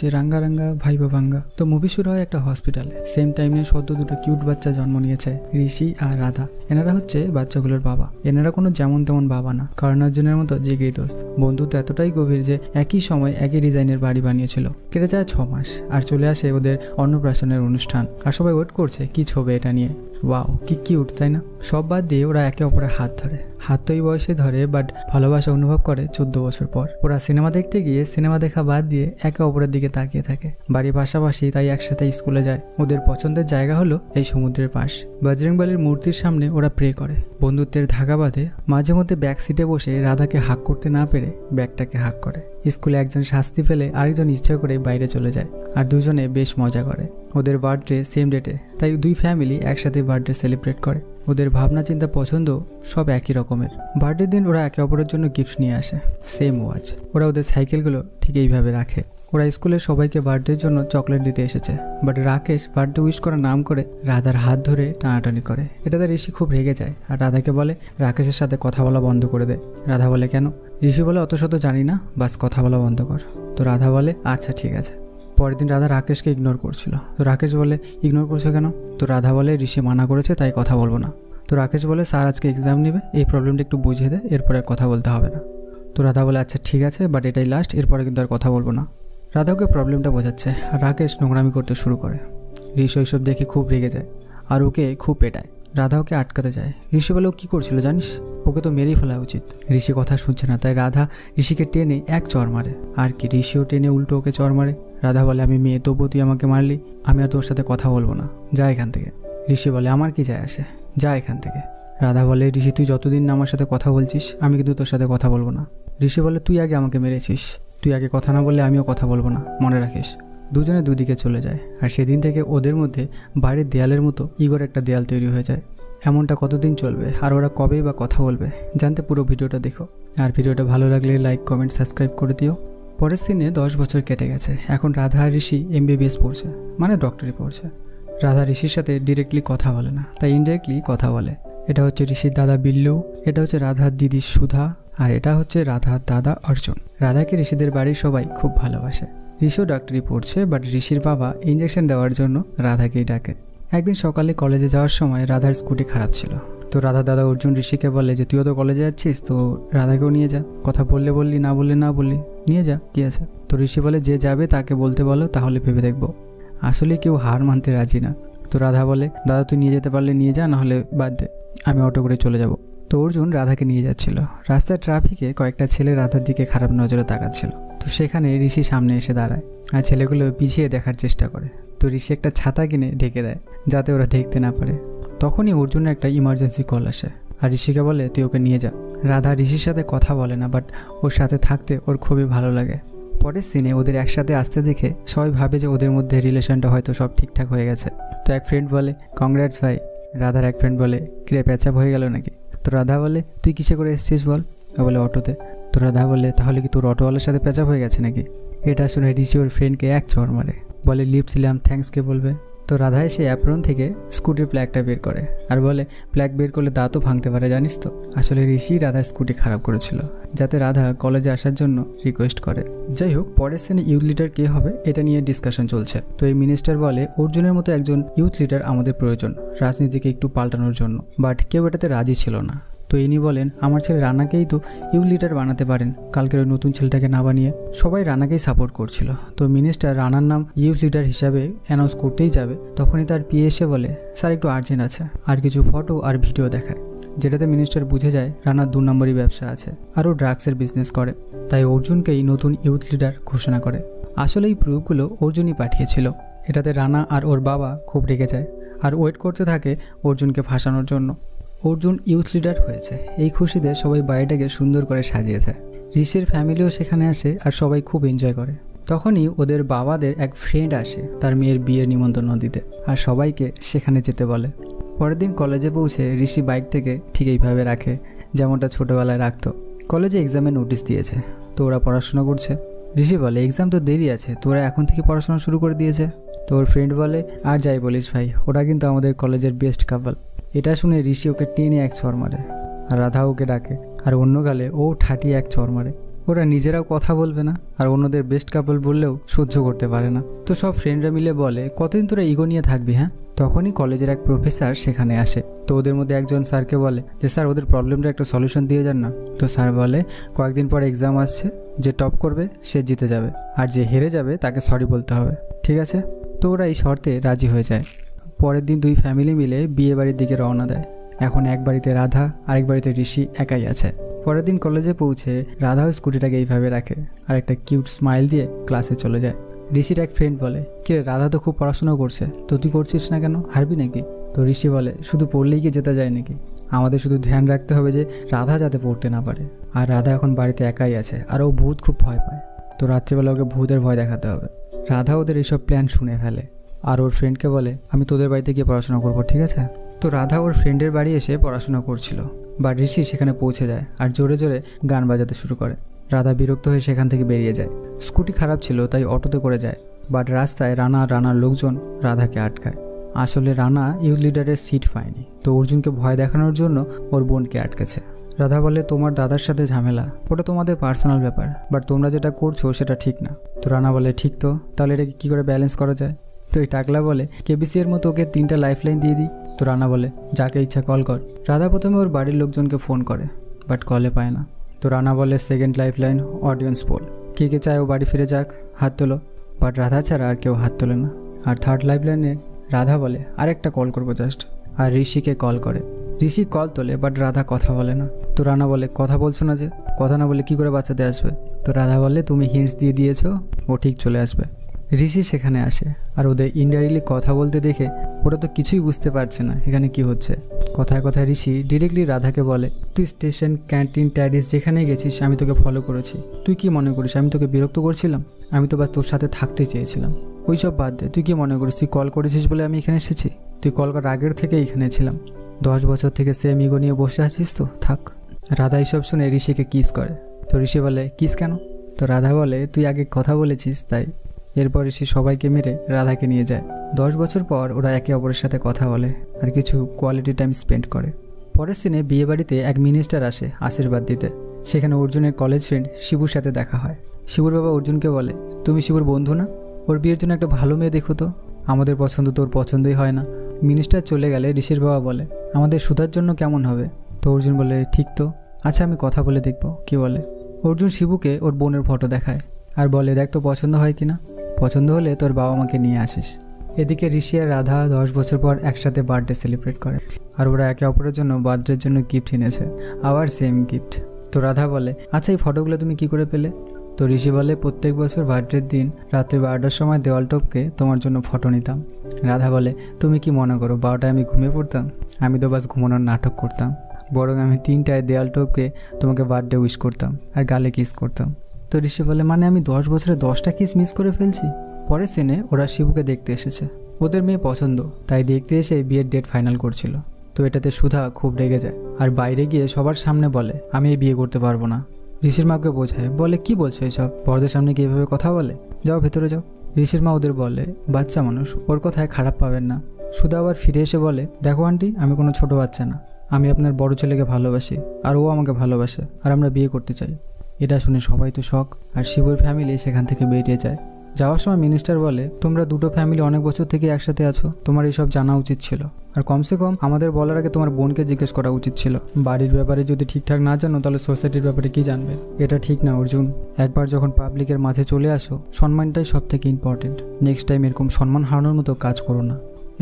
হচ্ছে রাঙ্গা রাঙ্গা ভাইবা ভাঙ্গা। তো মুভি শুরু হয় একটা হসপিটালে। সেম টাইমে সদ্য দুটো কিউট বাচ্চা জন্ম নিয়েছে, ঋষি আর রাধা। এনারা হচ্ছে বাচ্চাগুলোর বাবা। এনারা কোনো যেমন তেমন বাবা না, কারণ অর্জুনের মতো জিগরি দোস্ত। বন্ধুত্ব এতটাই গভীর যে একই সময় একই ডিজাইনের বাড়ি বানিয়েছিল। কেটে যায় 6 মাস, আর চলে আসে ওদের অন্নপ্রাশনের অনুষ্ঠান। আর সবাই ওয়েট করছে কি ছবি এটা নিয়ে। ওয়াও, কি কিউট তাই না? সব বাদ দিয়ে ওরা একে অপরের হাত ধরে। হাত তো এই বয়সে ধরে, বাট ভালোবাসা অনুভব করে 14 বছর পর। ওরা সিনেমা দেখতে গিয়ে সিনেমা দেখা বাদ দিয়ে একে অপরের দিকে তাকিয়ে থাকে। বাড়ির পাশাপাশি, তাই একসাথে স্কুলে যায়। ওদের পছন্দের জায়গা হলো এই সমুদ্রের পাশ। বজরংবলীর মূর্তির সামনে ওরা প্রে করে। বন্ধুত্বের ধাগা বাঁধে। মাঝে মধ্যে ব্যাক সিটে বসে রাধাকে হাক করতে না পেরে ব্যাগটাকে হাক করে। স্কুলে একজন শাস্তি পেলে আরেকজন ইচ্ছা করে বাইরে চলে যায়, আর দুজনে বেশ মজা করে। ওদের বার্থডে সেম ডেটে, তাই দুই ফ্যামিলি একসাথে বার্থডে সেলিব্রেট করে। ওদের ভাবনা চিন্তা পছন্দ সব একই রকমের। বার্থডের দিন ওরা একে অপরের জন্য গিফট নিয়ে আসে। Same watch. ওরা ওদের সাইকেলগুলো ঠিক এইভাবে রাখে। ওরা স্কুলের সবাইকে বার্থডের জন্য চকলেট দিতে এসেছে, বাট রাকেশ বার্থডে উইশ করার নাম করে রাধার হাত ধরে টানাটানি করে। এটাতে ঋষি খুব রেগে যায় আর রাধাকে বলে রাকেশের সাথে কথা বলা বন্ধ করে দে। রাধা বলে কেন? ঋষি বলে অত শত জানি না, বাস কথা বলা বন্ধ কর। তো রাধা বলে আচ্ছা ঠিক আছে। পরের দিন রাধা রাকেশকে ইগনোর করছিল। তো রাকেশ বলে ইগনোর করছো কেন? তো রাধা বলে ঋষি মানা করেছে তাই কথা বলবো না। তো রাকেশ বলে স্যার আজকে এক্সাম নেবে, এই প্রবলেমটা একটু বুঝিয়ে দে, এরপরে আর কথা বলতে হবে না। তো রাধা বলে আচ্ছা ঠিক আছে, বাট এটাই লাস্ট, এরপরে কিন্তু আর কথা বলবো না। রাধাকে প্রবলেমটা বোঝাচ্ছে, আর রাকেশ নোংরামি করতে শুরু করে। ঋষি ওইসব দেখে খুব রেগে যায় আর ওকে খুব পেটায়। রাধা ওকে আটকাতে যায়। ঋষি বলে ও কী করছিল জানিস? ওকে তো মেরেই ফেলা উচিত। ঋষি কথা শুনছে না, তাই রাধা ঋষিকে টেনে এক চড় মারে। আর কি, ঋষিও টেনে উল্টো ওকে চড় মারে। রাধা বলে আমি মেয়ে, তবুও তুই আমাকে মারলি, আমি আর তোর সাথে কথা বলবো না, যা এখান থেকে। ঋষি বলে আমার কি যায় আসে, যা এখান থেকে। রাধা বলে ঋষি তুই যতদিন না আমার সাথে কথা বলছিস আমি কিন্তু তোর সাথে কথা বলবো না। ঋষি বলে তুই আগে আমাকে মেরেছিস, তুই আগে কথা না বললে আমিও কথা বলবো না, মনে রাখিস। দুজনে দুদিকে চলে যায়। আর সেদিন থেকে ওদের মধ্যে বাড়ির দেয়ালের মতো ইগোর একটা দেয়াল তৈরি হয়ে যায়। এমনটা কতদিন চলবে আর ওরা কবেই বা কথা বলবে, জানতে পুরো ভিডিওটা দেখো। আর ভিডিওটা ভালো লাগলে লাইক কমেন্ট সাবস্ক্রাইব করে দিও। পরের সিনে 10 বছর কেটে গেছে। এখন রাধা আর ঋষি MBBS পড়ছে, মানে ডক্টরি পড়ছে। রাধা ঋষির সাথে ডিরেক্টলি কথা বলে না, তাই ইনডিরেক্টলি কথা বলে। এটা হচ্ছে ঋষির দাদা বিল্লু, এটা হচ্ছে রাধার দিদি সুধা, আর এটা হচ্ছে রাধার দাদা অর্জুন। রাধাকে ঋষিদের বাড়ির সবাই খুব ভালোবাসে। ঋষিও ডাক্তারি পড়ছে, বাট ঋষির বাবা ইঞ্জেকশন দেওয়ার জন্য রাধাকেই ডাকে। একদিন সকালে কলেজে যাওয়ার সময় রাধার স্কুটি খারাপ ছিল। তো রাধার দাদা অর্জুন ঋষিকে বলে যে তুইও তো কলেজে যাচ্ছিস, তো রাধাকেও নিয়ে যা, কথা বললে বললি, না বললে না বললি, নিয়ে যা, কি আছে। তো ঋষি বলে যে যাবে তাকে বলতে বলো, তাহলে ভেবে দেখবো। আসলে কেউ হার মানতে রাজি না। তো রাধা বলে দাদা তুই নিয়ে যেতে পারলে নিয়ে যা, নাহলে বাদ দে, আমি অটো করে চলে যাব। তো অর্জুন রাধাকে নিয়ে যাচ্ছিল। রাস্তায় ট্রাফিকে কয়েকটা ছেলে রাধার দিকে খারাপ নজরে তাকাচ্ছিল। তো সেখানে ঋষি সামনে এসে দাঁড়ায় আর ছেলেগুলো পিছিয়ে দেখার চেষ্টা করে। তো ঋষি একটা ছাতা কিনে ঢেকে দেয় যাতে ওরা দেখতে না পারে। তখনই অর্জুনের একটা ইমার্জেন্সি কল আসে আর ঋষিকে বলে তুই ওকে নিয়ে যা। রাধা ঋষির সাথে কথা বলে না, বাট ওর সাথে থাকতে ওর খুবই ভালো লাগে। পরের সিনে ওদের একসাথে আসতে দেখে সবাই ভাবে যে ওদের মধ্যে রিলেশনটা হয়তো সব ঠিকঠাক হয়ে গেছে। তো এক ফ্রেন্ড বলে কংগ্রাটস ভাই। রাধার এক ফ্রেন্ড বলে কিরে প্যাচাপ হয়ে গেল নাকি? তো রাধা বলে তুই কিসে করে এসেছিস বল? ও বলে অটোতে। তো রাধা বলে তাহলে কি তোর অটোওয়ালার সাথে প্যাচাপ হয়ে গেছে নাকি? এটা শুনে ঋষি ওর ফ্রেন্ডকে এক চড় মারে, বলে লিফট দিলাম, থ্যাঙ্কস কে বলবে। তো রাধা এসে অ্যাপ্রন থেকে স্কুটির প্ল্যাগটা বের করে আর বলে প্ল্যাগ বের করলে দাঁতও ভাঙতে পারে জানিস তো। আসলে ঋষি রাধার স্কুটি খারাপ করেছিল যাতে রাধা কলেজে আসার জন্য রিকোয়েস্ট করে। যাই হোক, পরের সিনে ইউথ লিডার কে হবে এটা নিয়ে ডিসকাশন চলছে। তো এই মিনিস্টার বলে অর্জুনের মতো একজন ইউথ লিডার আমাদের প্রয়োজন রাজনীতিকে একটু পাল্টানোর জন্য, বাট কেউ এটাতে রাজি ছিল না। তো ইনি বলেন আমার ছেলে রানাকেই তো ইউথ লিডার বানাতে পারেন, কালকের ওই নতুন ছেলেটাকে না বানিয়ে। সবাই রানাকেই সাপোর্ট করছিল। তো মিনিস্টার রানার নাম ইউথ লিডার হিসাবে অ্যানাউন্স করতেই যাবে, তখনই তার পিএ এসে বলে স্যার একটু আর্জেন্ট আছে, আর কিছু ফটো আর ভিডিও দেখায়। যেটাতে মিনিস্টার বুঝে যায় রানার 2 নম্বরই ব্যবসা আছে আর ও ড্রাগসের বিজনেস করে। তাই অর্জুনকেই নতুন ইউথ লিডার ঘোষণা করে। আসলে এই প্রুফগুলো অর্জুনই পাঠিয়েছিল। এটাতে রানা আর ওর বাবা খুব রেগে যায় আর ওয়েট করতে থাকে অর্জুনকে ফাঁসানোর জন্য। অর্জুন ইউথ লিডার হয়েছে, এই খুশিতে সবাই বাড়িটাকে সুন্দর করে সাজিয়েছে। ঋষির ফ্যামিলিও সেখানে আসে আর সবাই খুব এনজয় করে। তখনই ওদের বাবাদের এক ফ্রেন্ড আসে তার মেয়ের বিয়ের নিমন্ত্রণ দিতে আর সবাইকে সেখানে যেতে বলে। পরের দিন কলেজে পৌঁছে ঋষি বাইকটাকে ঠিক এইভাবে রাখে যেমনটা ছোটোবেলায় রাখতো। কলেজে এক্সামের নোটিশ দিয়েছে, তো ওরা পড়াশোনা করছে। ঋষি বলে এক্সাম তো দেরি আছে, তোরা এখন থেকে পড়াশোনা শুরু করে দিয়েছে। তো ওর ফ্রেন্ড বলে আর যাই বলিস ভাই, ওরা কিন্তু আমাদের কলেজের বেস্ট কাপল। এটা শুনে ঋষি ওকে টেনে এক চড় মারে আর রাধা ওকে ডাকে আর অন্য গালে ও ঠাটিয়ে এক চড় মারে। ওরা নিজেরাও কথা বলবে না, আর অন্যদের বেস্ট কাপল বললেও সহ্য করতে পারে না। তো সব ফ্রেন্ডরা মিলে বলে, কতদিন তোরা ইগো নিয়ে থাকবি? হ্যাঁ। তখনই কলেজের এক প্রফেসর সেখানে আসে। তো ওদের মধ্যে একজন স্যারকে বলে যে স্যার ওদের প্রবলেমটা একটা সলিউশন দিয়ে যান না। তো স্যার বলে, কয়েকদিন পর এক্সাম আসছে, যে টপ করবে সে জিতে যাবে, আর যে হেরে যাবে তাকে সরি বলতে হবে, ঠিক আছে? তো ওরা এই শর্তে রাজি হয়ে যায়। পরের দিন দুই ফ্যামিলি মিলে বিয়ে বাড়ির দিকে রওনা দেয়। এখন এক বাড়িতে রাধা, আরেক বাড়িতে ঋষি একাই আছে। পরের দিন কলেজে পৌঁছে রাধাও স্কুটিটাকে এইভাবে রাখে আর একটা কিউট স্মাইল দিয়ে ক্লাসে চলে যায়। ঋষির এক ফ্রেন্ড বলে, কিরে রাধা তো খুব পড়াশোনা করছে, তো তুই করছিস না কেন, হারবি নাকি? তো ঋষি বলে, শুধু পড়লেই কি জেতা যায় নাকি? আমাদের শুধু ধ্যান রাখতে হবে যে রাধা যাতে পড়তে না পারে। আর রাধা এখন বাড়িতে একাই আছে, আর ও ভূত খুব ভয় পায়, তো রাত্রিবেলা ওকে ভূতের ভয় দেখাতে হবে। রাধা ওদের এইসব প্ল্যান শুনে ফেলে আর ওর ফ্রেন্ডকে বলে, আমি তোদের বাড়িতে গিয়ে পড়াশোনা করবো, ঠিক আছে? তো রাধা ওর ফ্রেন্ডের বাড়ি এসে পড়াশোনা করছিল, বা ঋষি সেখানে পৌঁছে যায় আর জোরে জোরে গান বাজাতে শুরু করে। রাধা বিরক্ত হয়ে সেখান থেকে বেরিয়ে যায়। স্কুটি খারাপ ছিল তাই অটোতে করে যায়, বাট রাস্তায় রানার লোকজন রাধাকে আটকায়। আসলে রানা ইউথ লিডারের সিট পায়নি, তো অর্জুনকে ভয় দেখানোর জন্য ওর বোনকে আটকেছে। রাধা বলে, তোমার দাদার সাথে ঝামেলা, ওটা তোমাদের পার্সোনাল ব্যাপার, বাট তোমরা যেটা করছো সেটা ঠিক না। তো রানা বলে, ঠিক তো, তাহলে এটাকে কী করে ব্যালেন্স করা যায়? তো এই টাকলা বলে, কেবিসি এর মতো ওকে 3টা লাইফলাইন দিয়ে দিই। তো রানা বলে, যাকে ইচ্ছা কল কর। রাধা প্রথমে ওর বাড়ির লোকজনকে ফোন করে, বাট কলে পায় না। তো রানা বলে, সেকেন্ড লাইফলাইন অডিয়েন্স পোল, কে কে চায় ও বাড়ি ফিরে যাক, হাত তোলো। বাট রাধা ছাড়া আর কেউ হাত তোলে না। আর থার্ড লাইফলাইনে রাধা বলে, আরেকটা কল করবো জাস্ট, আর ঋষিকে কল করে। ঋষি কল তোলে, বাট রাধা কথা বলে না। তো রানা বলে, কথা বলছো না যে, কথা না বলে কী করে বাঁচাতে আসবে? তো রাধা বলে, তুমি হিন্টস দিয়ে দিয়েছো, ও ঠিক চলে আসবে। ঋষি সেখানে আসে আর ওদের ইনডাইরেক্টলি কথা বলতে দেখে ওরা তো কিছুই বুঝতে পারছে না এখানে কি হচ্ছে। কথায় কথায় ঋষি ডিরেক্টলি রাধাকে বলে, তুই স্টেশন, ক্যান্টিন, ট্যাডিস যেখানে গেছিস আমি তোকে ফলো করেছি, তুই কি মনে করিস আমি তোকে বিরক্ত করছিলাম? আমি তো বাস তোর সাথে থাকতে চেয়েছিলাম। ওই সব বাদ দে, তুই কি মনে করিস তুই কল করেছিস বলে আমি এখানে এসেছি? তুই কল করার আগের থেকে এখানে ছিলাম, 10 বছর থেকে সেম ইগো নিয়ে বসে আছিস, তো থাক। রাধা এইসব শুনে ঋষিকে কিস করে। তো ঋষি বলে, কিস কেন? তো রাধা বলে, তুই আগে কথা বলেছিস তাই। এরপর ঋষি সবাইকে মেরে রাধাকে নিয়ে যায়। 10 বছর পর ওরা একে অপরের সাথে কথা বলে আর কিছু কোয়ালিটি টাইম স্পেন্ড করে। পরের সিনে বিয়ে বাড়িতে এক মিনিস্টার আসে আশীর্বাদ দিতে। সেখানে অর্জুনের কলেজ ফ্রেন্ড শিবুর সাথে দেখা হয়। শিবুর বাবা অর্জুনকে বলে, তুমি শিবুর বন্ধু না? ওর বিয়ের জন্য একটা ভালো মেয়ে দেখো তো, আমাদের পছন্দ তোর পছন্দই হয় না। মিনিস্টার চলে গেলে ঋষির বাবা বলে, আমাদের সুধার জন্য কেমন হবে? তো অর্জুন বলে, ঠিক তো, আচ্ছা আমি কথা বলে দেখবো কি বলে। অর্জুন শিবুকে ওর বোনের ফটো দেখায় আর বলে, দেখ তো পছন্দ হয় কিনা, পছন্দ হলে তোর বাবা মাকে নিয়ে আসিস। এদিকে ঋষি আর রাধা 10 বছর পর একসাথে বার্থডে সেলিব্রেট করে আর ওরা একে অপরের জন্য বার্থডের জন্য গিফট এনেছে, আবার সেম গিফট। তো রাধা বলে, আচ্ছা এই ফটোগুলো তুমি কি করে পেলে? তো ঋষি বলে, প্রত্যেক বছর বার্থডের দিন রাত্রি 12টার সময় দেওয়াল টপকে তোমার জন্য ফটো নিতাম। রাধা বলে, তুমি কি মনে করো 12টায় আমি ঘুমিয়ে পড়তাম? আমি তো বাস ঘুমানোর নাটক করতাম, বরং আমি 3টায় দেওয়াল টপকে তোমাকে বার্থডে উইশ করতাম আর গালে কিস করতাম। তো ঋষি বলে, মানে আমি 10 বছরে 10টা কিস মিস করে ফেলছি? পরের সিনে ওরা শিবুকে দেখতে এসেছে। ওদের মেয়ে পছন্দ, তাই দেখতে এসে বিয়ের ডেট ফাইনাল করছিল। তো এটাতে সুধা খুব রেগে যায় আর বাইরে গিয়ে সবার সামনে বলে, আমি এই বিয়ে করতে পারবো না। ঋষির মাকে বোঝায়, বলে, কি বলছো এসব, বড়দের সামনে কি এভাবে কথা বলে? যাও ভেতরে যাও। ঋষির মা ওদের বলে, বাচ্চা মানুষ, ওর কথায় খারাপ পাবেন না। সুধা আবার ফিরে এসে বলে, দেখো আন্টি, আমি কোনো ছোট বাচ্চা না, আমি আপনার বড় ছেলেকে ভালোবাসি আর ও আমাকে ভালোবাসে আর আমরা বিয়ে করতে চাই। এটা শুনে সবাই তো শক আর শিবুর ফ্যামিলি সেখান থেকে বেরিয়ে যায়। যাওয়ার সময় মিনিস্টার বলে, তোমরা দুটো ফ্যামিলি অনেক বছর থেকে একসাথে আছো, তোমার এইসব জানা উচিত ছিল, আর কমসে কম আমাদের বলার আগে তোমার বোনকে জিজ্ঞেস করা উচিত ছিল। বাড়ির ব্যাপারে যদি ঠিকঠাক না জানো তাহলে সোসাইটির ব্যাপারে কি জানবে? এটা ঠিক না অর্জুন, একবার যখন পাবলিকের মাঝে চলে আসো সম্মানটাই সব থেকে ইম্পর্টেন্ট, নেক্সট টাইম এরকম সম্মান হারানোর মতো কাজ করো না।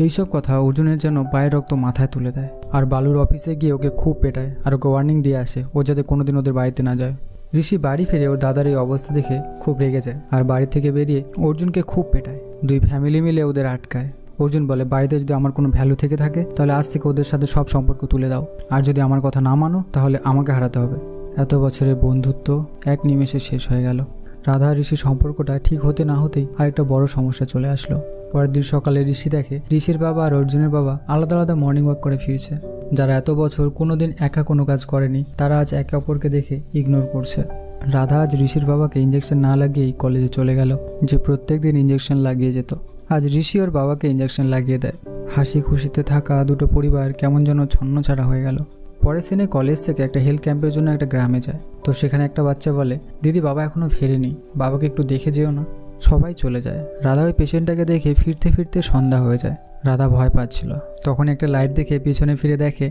এইসব কথা অর্জুনের যেন পায়ের রক্ত মাথায় তুলে দেয় আর বালুর অফিসে গিয়ে ওকে খুব পেটায় আর ওকে ওয়ার্নিং দিয়ে আসে ও যাতে কোনোদিন ওদের বাড়িতে না যায়। ঋষি বাড়ি ফিরে ওর দাদার এই অবস্থা দেখে খুব রেগে যায় আর বাড়ি থেকে বেরিয়ে অর্জুনকে খুব পেটায়। দুই ফ্যামিলি মিলে ওদের আটকায়। অর্জুন বলে, বাড়িতে যদি আমার কোনো ভ্যালু থেকে থাকে তাহলে আজ থেকে ওদের সাথে সব সম্পর্ক তুলে দাও, আর যদি আমার কথা না মানো তাহলে আমাকে হারাতে হবে। এত বছরের বন্ধুত্ব এক নিমেষে শেষ হয়ে গেল। রাধা আর ঋষির সম্পর্কটা ঠিক হতে না হতেই আরেকটা বড় সমস্যা চলে আসলো। পরের দিন সকালে ঋষি দেখে ঋষির বাবা আর অর্জুনের বাবা আলাদা আলাদা মর্নিং ওয়াক করে ফিরছে। যারা এত বছর কোনোদিন একা কোনো কাজ করেনি তারা আজ একে অপরকে দেখে ইগনোর করছে। রাধা আজ ঋষির বাবাকে ইঞ্জেকশন না লাগিয়েই কলেজে চলে গেল, যে প্রত্যেক দিন ইঞ্জেকশন লাগিয়ে যেত। আজ ঋষি ওর বাবাকে ইঞ্জেকশন লাগিয়ে দেয়। হাসি খুশিতে থাকা দুটো পরিবার কেমন যেন ছন্নছাড়া হয়ে গেল। পরের সিনে কলেজ থেকে একটা হেলথ ক্যাম্পের জন্য একটা গ্রামে যায়। তো সেখানে একটা বাচ্চা বলে, দিদি বাবা এখনো ফেরেনি, বাবাকে একটু দেখে যেও না। সবাই চলে যায়। রাধা ওই পেশেন্টটাকে দেখে ফিরতে ফিরতে সন্ধ্যা হয়ে যায়। রাধা ভয় পাচ্ছিল। তখন একটা লাইট দেখে পিছনে ফিরে দেখে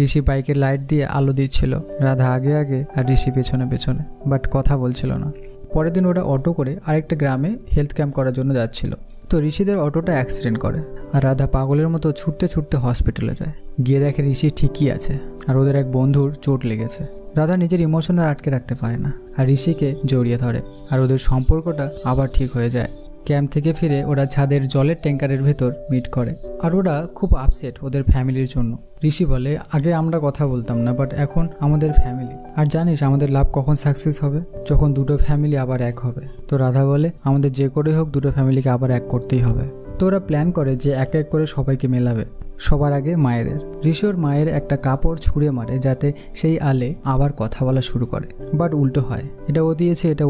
ঋষি বাইকের লাইট দিয়ে আলো দিচ্ছিল। রাধা আগে আগে আর ঋষি পেছনে পেছনে, বাট কথা বলছিল না। পরের দিন ওরা অটো করে আরেকটা গ্রামে হেলথ ক্যাম্প করার জন্য যাচ্ছিল। তো ঋষিদের অটোটা অ্যাক্সিডেন্ট করে আর রাধা পাগলের মতো ছুটতে ছুটতে হসপিটালে যায়। গিয়ে দেখে ঋষি ঠিকই আছে আর ওদের এক বন্ধুর চোট লেগেছে। রাধা নিজের ইমোশন আর আটকে রাখতে পারে না আর ঋষিকে জড়িয়ে ধরে আর ওদের সম্পর্কটা আবার ঠিক হয়ে যায়। ক্যাম্প থেকে ফিরে ওরা ছাদের জলের ট্যাঙ্কারের ভেতর মিট করে আর ওরা খুব আপসেট ওদের ফ্যামিলির জন্য। ঋষি বলে, আগে আমরা কথা বলতাম না, বাট এখন আমাদের ফ্যামিলি। আর জানিস আমাদের লাভ কখন সাকসেস হবে? যখন দুটো ফ্যামিলি আবার এক হবে। তো রাধা বলে, আমাদের যে করে হোক দুটো ফ্যামিলিকে আবার এক করতেই হবে। তো ওরা প্ল্যান করে যে এক এক করে সবাইকে মেলাবে। সবার আগে মায়েদের। ঋষি ওর মায়ের একটা কাপড় ছুঁড়ে মারে যাতে সেই আলে আবার কথা বলা শুরু করে, বাট উল্টো হয়। এটা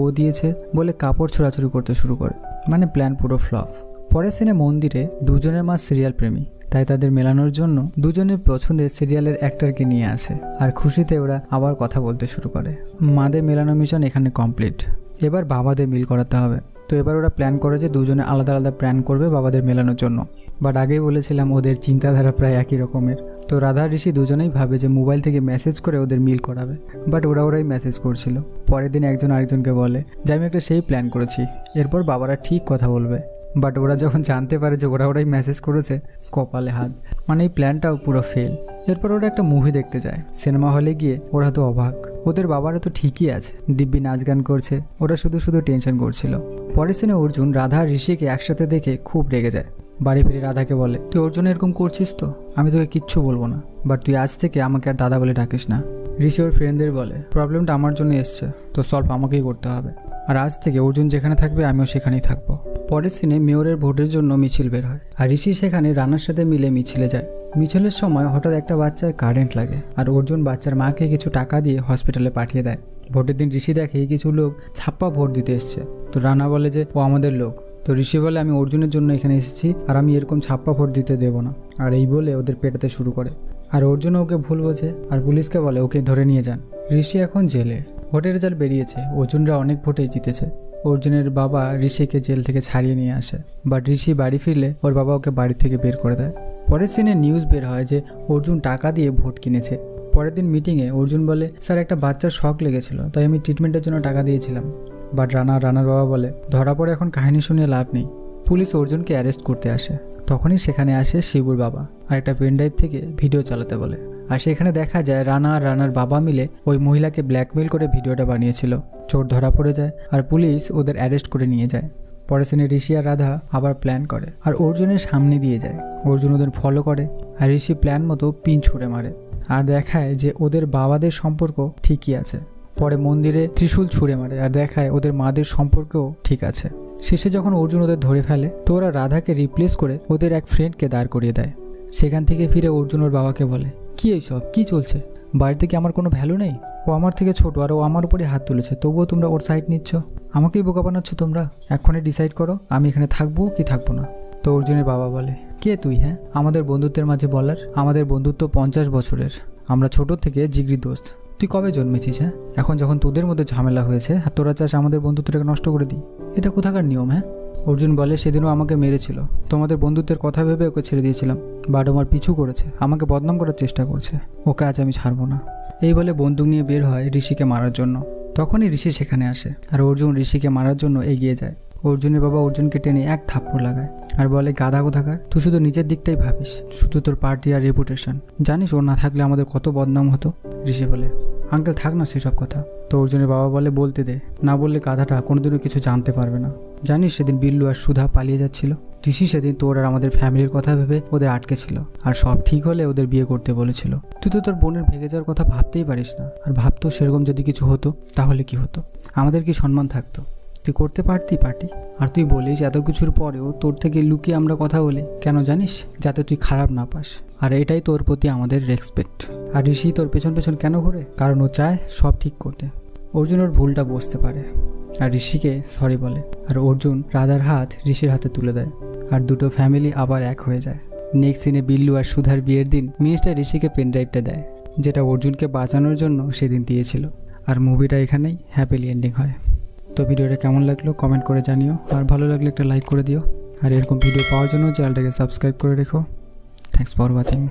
ও দিয়েছে বলে কাপড় ছোড়াছুড়ি করতে শুরু করে। মানে প্ল্যান পুরো ফ্লপ। পরের সিনে মন্দিরে দুজনের মা সিরিয়াল প্রেমী, তাই তাদের মেলানোর জন্য দুজনের পছন্দের সিরিয়ালের অ্যাক্টরকে নিয়ে আসে আর খুশিতে ওরা আবার কথা বলতে শুরু করে। মাদের মেলানো মিশন এখানে কমপ্লিট। এবার বাবাদের মিল করাতে হবে। তো এবার ওরা প্ল্যান করে যে দুজনে আলাদা আলাদা প্ল্যান করবে বাবাদের মেলানোর জন্য। বাট আগেই বলেছিলাম ওদের চিন্তাধারা প্রায় একই রকমের। তো রাধা ঋষি দুজনেই ভাবে যে মোবাইল থেকে মেসেজ করে ওদের মিল করাবে, বাট ওরাই মেসেজ করছিল। পরের দিন একজন আরেকজনকে বলে যে আমি একটা সেই প্ল্যান করেছি, এরপর বাবারা ঠিক কথা বলবে। বাট ওরা যখন জানতে পারে যে ওরাই মেসেজ করেছে, কপালে হাত। মানে এই প্ল্যানটাও পুরো ফেল। এরপর ওরা একটা মুভি দেখতে যায়। সিনেমা হলে গিয়ে ওরা তো অবাক, ওদের বাবারা তো ঠিকই আছে, দিব্যি নাচ গান করছে, ওরা শুধু টেনশন করছিল। পরের সিনে অর্জুন রাধা আর ঋষিকে একসাথে দেখে খুব রেগে যায়। বাড়ি ফিরে রাধাকে বলে, তুই অর্জুন এরকম করছিস তো? আমি তোকে কিচ্ছু বলবো না, বাট তুই আজ থেকে আমাকে আর দাদা বলে ডাকিস না। ঋষি ওর ফ্রেন্ডদের বলে, প্রবলেমটা আমার জন্য এসছে, তো সলভ আমাকেই করতে হবে। আর আজ থেকে অর্জুন যেখানে থাকবে আমিও সেখানেই থাকবো। পরের সিনে মেয়রের ভোটের জন্য মিছিল বের হয় আর ঋষি সেখানে রানার সাথে মিলে মিছিলে যায়। মিছিলের সময় হঠাৎ একটা বাচ্চার কারেন্ট লাগে আর অর্জুন বাচ্চার মাকে কিছু টাকা দিয়ে হসপিটালে পাঠিয়ে দেয়। ভোটের দিন ঋষি দেখে কিছু লোক ছাপ্পা ভোট দিতে এসছে। তো রানা বলে যে ও আমাদের লোক। তো ঋষি বলে, আমি অর্জুনের জন্য এখানে এসেছি আর আমি এরকম ছাপ্পা ভোট দিতে দেবো না। আর এই বলে ওদের পেটাতে শুরু করে আর অর্জুনও ওকে ভুল বোঝে আর পুলিশকে বলে ওকে ধরে নিয়ে যান। ঋষি এখন জেলে। ভোটের রেজাল্ট বেরিয়েছে, অর্জুনরা অনেক ভোটেই জিতেছে। অর্জুনের বাবা ঋষিকে জেল থেকে ছাড়িয়ে নিয়ে আসে, বাট ঋষি বাড়ি ফিরলে ওর বাবা ওকে বাড়ি থেকে বের করে দেয়। পরের সিনে নিউজ বের হয় যে অর্জুন টাকা দিয়ে ভোট কিনেছে। পরের দিন মিটিংয়ে অর্জুন বলে, স্যার একটা বাচ্চার শক লেগেছিল, তাই আমি ট্রিটমেন্টের জন্য টাকা দিয়েছিলাম। বাট রানার বাবা বলে, ধরা পড়ে এখন কাহিনী শুনিয়ে লাভ নেই। পুলিশ অর্জুনকে অ্যারেস্ট করতে আসে। তখনই সেখানে আসে শিবুর বাবা আর একটা পেনড্রাইভ থেকে ভিডিও চালাতে বলে। আর সেখানে দেখা যায় রানার বাবা মিলে ওই মহিলাকে ব্ল্যাকমেল করে ভিডিওটা বানিয়েছিল। চোর ধরা পড়ে যায় আর পুলিশ ওদের অ্যারেস্ট করে নিয়ে যায়। পরের সিনে ঋষি আর রাধা আবার প্ল্যান করে আর অর্জুনের সামনে দিয়ে যায়। অর্জুন ওদের ফলো করে আর ঋষি প্ল্যান মতো পিন ছুঁড়ে মারে আর দেখায় যে ওদের বাবাদের সম্পর্ক ঠিকই আছে। পরে মন্দিরে ত্রিশূল ছুঁড়ে মারে আর দেখায় ওদের মাদের সম্পর্কও ঠিক আছে। শেষে যখন অর্জুন ওদের ধরে ফেলে তো ওরা রাধাকে রিপ্লেস করে ওদের এক ফ্রেন্ডকে দাঁড় করিয়ে দেয়। সেখান থেকে ফিরে অর্জুন ওর বাবাকে বলে, কি এইসব কি চলছে? বাড়িতে কি আমার কোনো ভ্যালু নেই? ও আমার থেকে ছোট আর ও আমার উপরে হাত তুলেছে, তবুও তোমরা ওর সাইড নিচ্ছ। আমাকেই বোকা বানাচ্ছ তোমরা। এক্ষুনি ডিসাইড করো আমি এখানে থাকবো কি থাকবো না। তো অর্জুনের বাবা বলে, কে তুই? হ্যাঁ, আমাদের বন্ধুত্বের মাঝে বলার? আমাদের বন্ধুত্ব 50 বছরের, আমরা ছোট থেকে জিগরি দোস্ত। তুই কবে জন্মেছিস? হ্যাঁ, এখন যখন তোদের মধ্যে ঝামেলা হয়েছে আর তোরা চাস আমাদের বন্ধুত্বটাকে নষ্ট করে দিই? এটা কোথাকার নিয়ম? হ্যাঁ। অর্জুন বলে, সেদিনও আমাকে মেরেছিল, তোমাদের বন্ধুত্বের কথা ভেবে ওকে ছেড়ে দিয়েছিলাম, বাট আমার পিছু করেছে, আমাকে বদনাম করার চেষ্টা করছে, ওকে আজ আমি ছাড়বো না। এই বলে বন্দুক নিয়ে বের হয় ঋষিকে মারার জন্য। তখনই ঋষি সেখানে আসে আর অর্জুন ঋষিকে মারার জন্য এগিয়ে যায়। অর্জুনের বাবা অর্জুনকে টেনে এক থাপ্পড় লাগায় আর বলে, গাধা কোথাকার, তুই শুধু নিজের দিকটাই ভাবিস, শুধু তোর পার্টি আর রেপুটেশন। জানিস ওর না থাকলে আমাদের কত বদনাম হতো? ঋষি বলে, আঙ্কেল থাক না সেসব কথা। তো অর্জুনের বাবা বলে, বলতে দে, না বললে গাধাটা কোনোদিনও কিছু জানতে পারবে না। জানিস সেদিন বিল্লু আর সুধা পালিয়ে যাচ্ছিল? ঋষি সেদিন তোর আর আমাদের ফ্যামিলির কথা ভেবে ওদের আটকে ছিল আর সব ঠিক হলে ওদের বিয়ে করতে বলেছিল। তুই তো তোর বোনের ভেঙে যাওয়ার কথা ভাবতেই পারিস না। আর ভাবতো সেরকম যদি কিছু হতো তাহলে কি হতো? আমাদের কি সম্মান থাকতো? তুই করতে পারতি পার্টি? আর তুই বলিস এত কিছুর পরেও তোর থেকে লুকিয়ে আমরা কথা বলি কেন জানিস? যাতে তুই খারাপ না পাস। আর এটাই তোর প্রতি আমাদের রেসপেক্ট। আর ঋষি তোর পেছন পেছন কেন ঘুরে? কারণ ও চায় সব ঠিক করতে। অর্জুন ওর ভুলটা বুঝতে পারে আর ঋষিকে সরি বলে। আর অর্জুন রাধার হাত ঋষির হাতে তুলে দেয় আর দুটো ফ্যামিলি আবার এক হয়ে যায়। নেক্সট সিনে বিল্লু আর সুধার বিয়ের দিন মিনিস্টার ঋষিকে পেনড্রাইভটা দেয়। যেটা অর্জুনকে বাঁচানোর জন্য সেদিন দিয়েছিল। আর মুভিটা এখানেই হ্যাপিলি এন্ডিং হয়। তো ভিডিওটা কেমন লাগলো কমেন্ট করে জানিও, আর ভালো লাগলে একটা লাইক করে দিও। আর এরকম ভিডিও পাওয়ার জন্য চ্যানেলটাকে সাবস্ক্রাইব করে রেখো। Thanks for watching.